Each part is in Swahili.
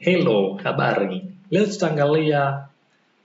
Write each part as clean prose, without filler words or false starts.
Hello, habari. Leo tutaangalia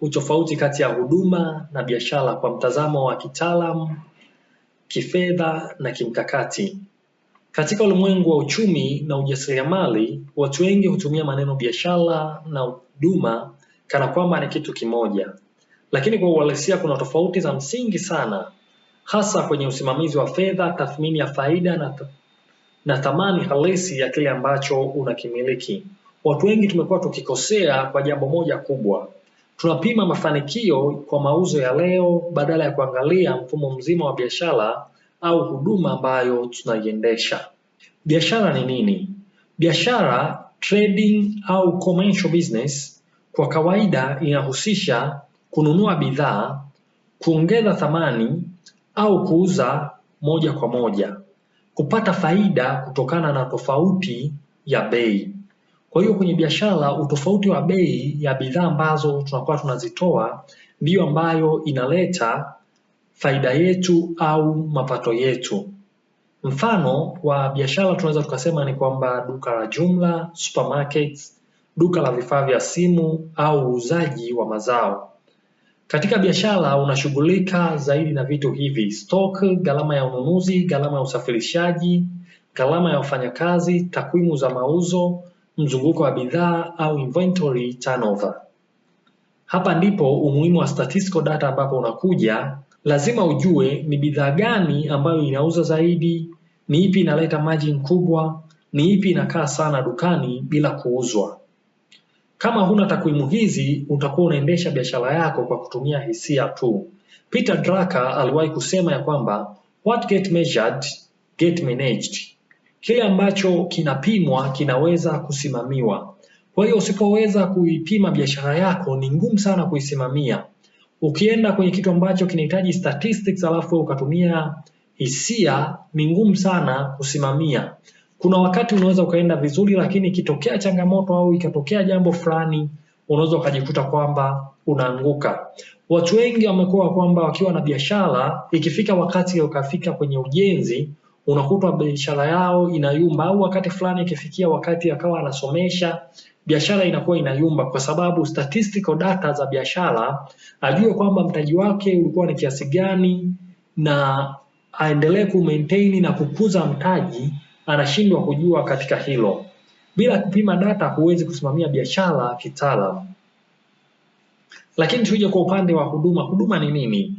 utofauti kati ya huduma na biashara kwa mtazamo wa kitaalamu, kifedha na kimkakati. Katika ulimwengu wa uchumi na ujasiriamali, watu wengi hutumia maneno biashara na huduma kana kwamba ni kitu kimoja. Lakini kwa uhalisia kuna tofauti za msingi sana, hasa kwenye usimamizi wa fedha, tathmini ya faida na thamani halisi ya kile ambacho unakimiliki. Watu wengi tumekuwa tukikosea kwa jambo moja kubwa. Tunapima mafanikio kwa mauzo ya leo badala ya kuangalia mfumo mzima wa biashara au huduma ambayo tunaiendesha. Biashara ni nini? Biashara, trading au commercial business, kwa kawaida inahusisha kununua bidhaa, kuongeza thamani au kuuza moja kwa moja, kupata faida kutokana na tofauti ya bei. Kwa hiyo kwenye biashara utofauti wa bei ya bidhaa ambazo tunakuwa tunazitoa ndiyo ambayo inaleta faida yetu au mapato yetu. Mfano wa biashara tunaweza tukasema ni kwamba duka la jumla, supermarkets, duka la vifaa vya simu au uuzaji wa mazao. Katika biashara unashughulika zaidi na vitu hivi: stock, gharama ya ununuzi, gharama ya usafirishaji, gharama ya wafanyakazi, takwimu za mauzo, mzunguko wa bidhaa au inventory turnover. Hapa ndipo umuhimu wa statistical data ambapo unakuja. Lazima ujue ni bidhaa gani ambayo inauza zaidi, ni ipi inaleta margin kubwa, ni ipi inakaa sana dukani bila kuuzwa. Kama huna takwimu hizi, utakuwa unaendesha biashara yako kwa kutumia hisia tu. Peter Drucker aliwahi kusema ya kwamba what get measured get managed. Kile ambacho kinapimwa kinaweza kusimamiwa. Kwa hiyo usipoweza kuipima biashara yako ni ngumu sana kuisimamia. Ukienda kwenye kitu ambacho kinahitaji statistics alafu ukatumia hisia, ni ngumu sana kusimamia. Kuna wakati unaweza ukaenda vizuri, lakini ikitokea changamoto au ikatokea jambo fulani unaweza ukajikuta kwamba unaanguka. Watu wengi wamekuwa kwamba wakiwa na biashara, ikifika wakati ukafika kwenye ujenzi unakuta biashara yao inayumba, au wakati fulani ikifikia wakati akawa anasomesha, biashara inakuwa inayumba kwa sababu statistical data za biashara, ajue kwamba mtaji wake ulikuwa ni kiasi gani na aendelee ku-maintain na kukuza mtaji, anashindwa kujua katika hilo. Bila kupima data huwezi kusimamia biashara kitaalamu. Lakini tuje kwa upande wa huduma. Huduma ni nini?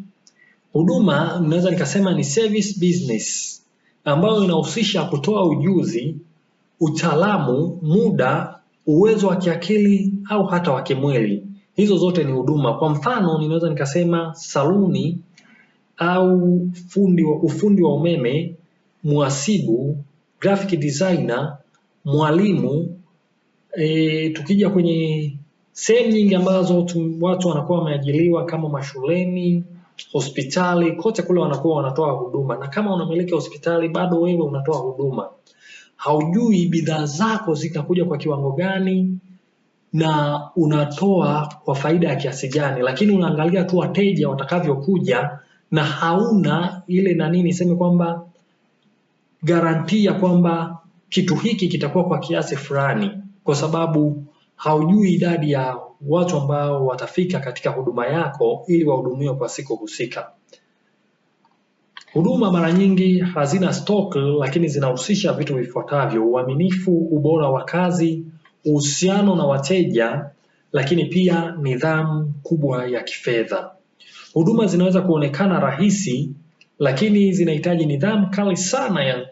Huduma naweza nikasema ni service business ambayo inahusisha kutoa ujuzi, utaalamu, muda, uwezo wa kiakili au hata wa kimwili. Hizo zote ni huduma. Kwa mfano ninaweza nikasema saluni au ufundi wa umeme, muhasibu, graphic designer, mwalimu. Tukija kwenye sehemu nyingi ambazo watu wanakuwa wameajiriwa kama mashuleni, hospitali, kote kule wanakuwa wanatoa huduma. Na kama unamiliki hospitali bado wewe unatoa huduma. Haujui bidhaa zako zitakuja kwa kiwango gani na unatoa kwa faida ya kiasi gani, lakini unaangalia tu wateja watakavyokuja na hauna ile niseme kwamba garantia kwamba kitu hiki kitakuwa kwa kiasi fulani, kwa sababu haujui idadi ya watu ambao watafika katika huduma yako ili wahudumiwe kwa siku husika. Huduma mara nyingi hazina stock, lakini zinahusisha vitu vifuatavyo: uaminifu, ubora wa kazi, uhusiano na wateja, lakini pia nidhamu kubwa ya kifedha. Huduma zinaweza kuonekana rahisi, lakini zinahitaji nidhamu kali sana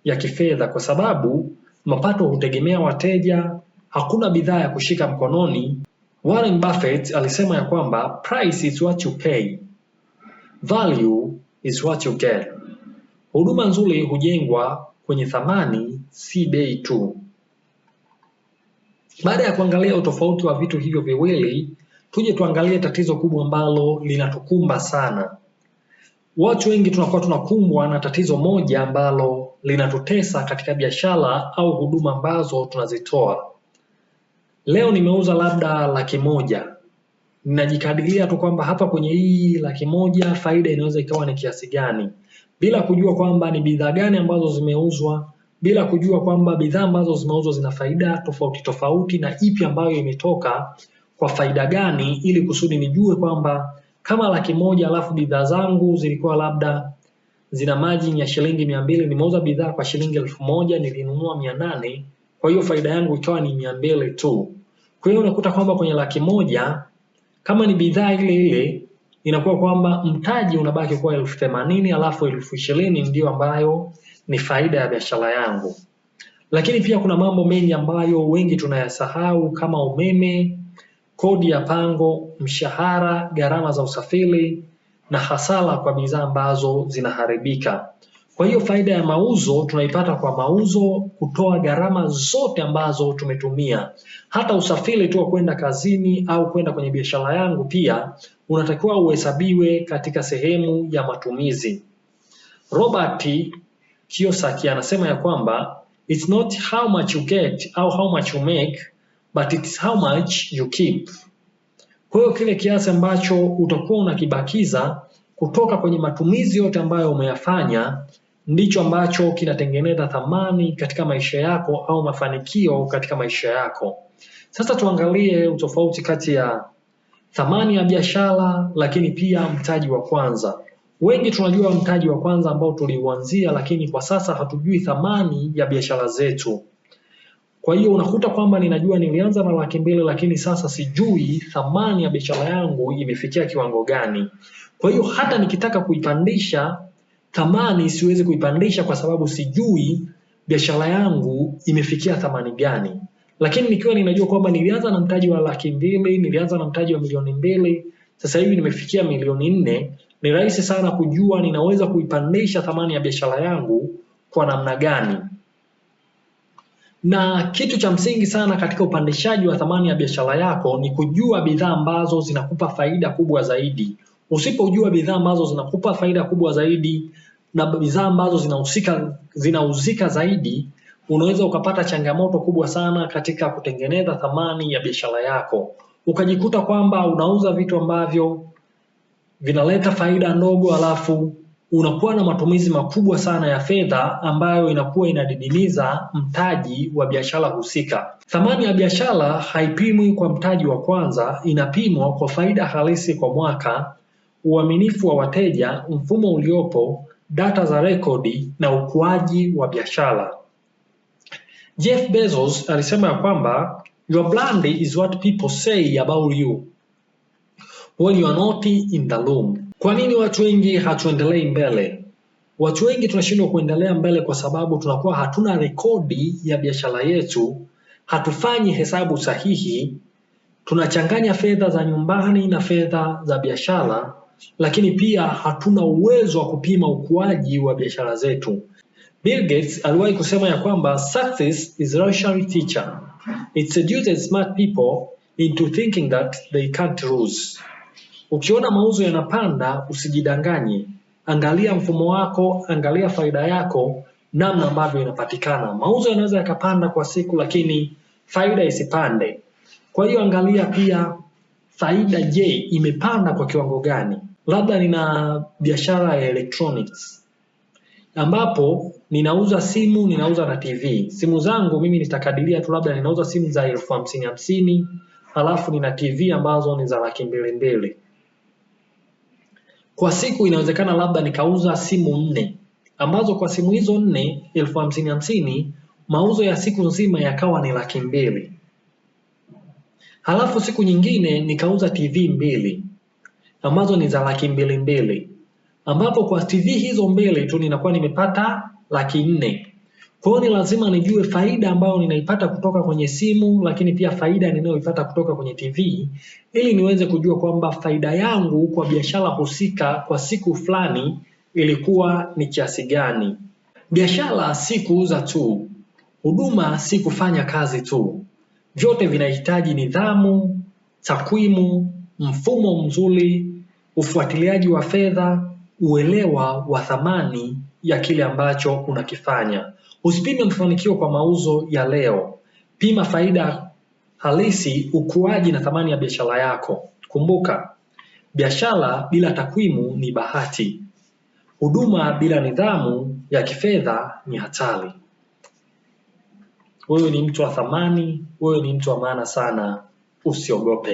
ya kifedha, kwa sababu mapato hutegemea wateja. Hakuna bidhaa ya kushika mkononi. Warren Buffett alisema ya kwamba price is what you pay, value is what you get. Huduma nzuri hujengwa kwenye thamani, si bei tu. Baada ya kuangalia utofauti wa vitu hivyo viwili, tuje tuangalie tatizo kubwa ambalo linatukumba sana. Watu wengi tunakuwa tunakumbwa na tatizo moja ambalo linatutesa katika biashara au huduma ambazo tunazitoa. Leo nimeuza labda 100,000. Ninajikadiria tu kwamba hapa kwenye hii 100,000 faida inaweza ikawa ni kiasi gani, bila kujua kwamba ni bidhaa gani ambazo zimeuzwa, bila kujua kwamba bidhaa ambazo zimeuzwa zina faida tofauti tofauti na ipi ambayo imetoka kwa faida gani, ili kusudi nijue kwamba kama 100,000 alafu bidhaa zangu zilikuwa labda zina margin ya shilingi 200, nimeuza bidhaa kwa shilingi 1000, nilinunua 800, kwa hiyo faida yangu ikawa ni 200 tu. Kwa hiyo unakuta kwamba kwenye 100,000 kama ni bidhaa ile ile, inakuwa kwamba mtaji unabaki kwa 80,000, alafu 20,000 ndio ambayo ni faida ya biashara yangu. Lakini pia kuna mambo mengi ambayo wengi tunayasahau kama umeme, kodi ya pango, mshahara, gharama za usafiri na hasara kwa bidhaa ambazo zinaharibika. Kwa hiyo faida ya mauzo tunaipata kwa mauzo, kutoa gharama zote ambazo tumetumia. Hata usafiri tu kwenda kazini au kwenda kwenye biashara yangu pia unatakiwa uhesabiwe katika sehemu ya matumizi. Robert Kiyosaki anasema ya kwamba it's not how much you get au how much you make, but it's how much you keep. Kwa hiyo kile kiasi ambacho utakuwa unakibakiza kutoka kwenye matumizi yote ambayo umeyafanya ndicho ambacho kinatengeneza thamani katika maisha yako au mafanikio katika maisha yako. Sasa tuangalie utofauti kati ya thamani ya biashara lakini pia mtaji wa kwanza. Wengi tunajua mtaji wa kwanza ambao tuliuanzia, lakini kwa sasa hatujui thamani ya biashara zetu. Kwa hiyo unakuta kwamba ninajua nilianza na 200,000 lakini sasa sijui thamani ya biashara yangu imefikia kiwango gani. Kwa hiyo hata nikitaka kuipandisha thamani siwezi kuipandisha kwa sababu sijui biashara yangu imefikia thamani gani. Lakini nikiwa ninajua kwamba nilianza na mtaji wa 200,000, nilianza na mtaji wa 2,000,000, sasa hivi nimefikia 4,000,000, ni rahisi sana kujua ninaweza kuipandisha thamani ya biashara yangu kwa namna gani. Na kitu cha msingi sana katika upandishaji wa thamani ya biashara yako ni kujua bidhaa ambazo zinakupa faida kubwa zaidi. Usipojua bidhaa ambazo zinakupa faida kubwa zaidi na bidhaa ambazo zinauzika zaidi, unaweza ukapata changamoto kubwa sana katika kutengeneza thamani ya biashara yako. Ukajikuta kwamba unauza vitu ambavyo vinaleta faida ndogo, alafu unakuwa na matumizi makubwa sana ya fedha ambayo inakuwa inadidimiza mtaji wa biashara husika. Thamani ya biashara haipimwi kwa mtaji wa kwanza, inapimwa kwa faida halisi kwa mwaka, uaminifu wa wateja, mfumo uliopo, data za rekodi na ukuaji wa biashara. Jeff Bezos alisema ya kwamba your brand is what people say about you when you are not in the room. Kwa nini watu wengi hatuendelei mbele? Watu wengi tunashindwa kuendelea mbele kwa sababu tunakuwa hatuna rekodi ya biashara yetu, hatufanyi hesabu sahihi, tunachanganya fedha za nyumbani na fedha za biashara, lakini pia hatuna uwezo wa kupima ukuaji wa biashara zetu. Bill Gates aliwahi kusema ya kwamba success is a luxury teacher. It seduces smart people into thinking that they can't lose. Ukiona mauzo yanapanda usijidanganye. Angalia mfumo wako, angalia faida yako, namna ambavyo inapatikana. Mauzo yanaweza yakapanda kwa siku lakini faida isipande. Kwa hiyo angalia pia faida, je, imepanda kwa kiwango gani? Labda nina biashara ya electronics ambapo ninauza simu, ninauza na TV. Simu zangu mimi nitakadiria tu labda ninauza simu za 50,000, halafu nina TV ambazo ni za 200,000. Kwa siku inawezekana labda nikauza simu 4, ambazo kwa simu hizo 4 50,000, mauzo ya siku nzima yakawa ni 200,000. Halafu siku nyingine nikauza TV 2 ambazo ni za 200,000, ambapo kwa TV hizo 2 tu ninakuwa nimepata 400,000. Kwa hiyo ni lazima nijue faida ambayo ninaipata kutoka kwenye simu, lakini pia faida ninayoipata kutoka kwenye TV, ili niweze kujua kwamba faida yangu kwa biashara husika kwa siku fulani ilikuwa ni kiasi gani. Biashara si kuuza tu, huduma si kufanya kazi tu. Vyote vinahitaji nidhamu, takwimu, mfumo mzuri, ufuatiliaji wa fedha, uelewa wa thamani ya kile ambacho unakifanya. Usipime mafanikio kwa mauzo ya leo. Pima faida halisi, ukuaji na thamani ya biashara yako. Kumbuka, biashara bila takwimu ni bahati. Huduma bila nidhamu ya kifedha ni hatari. wewe ni mtu wa thamani, wewe ni mtu wa maana sana, usiogope.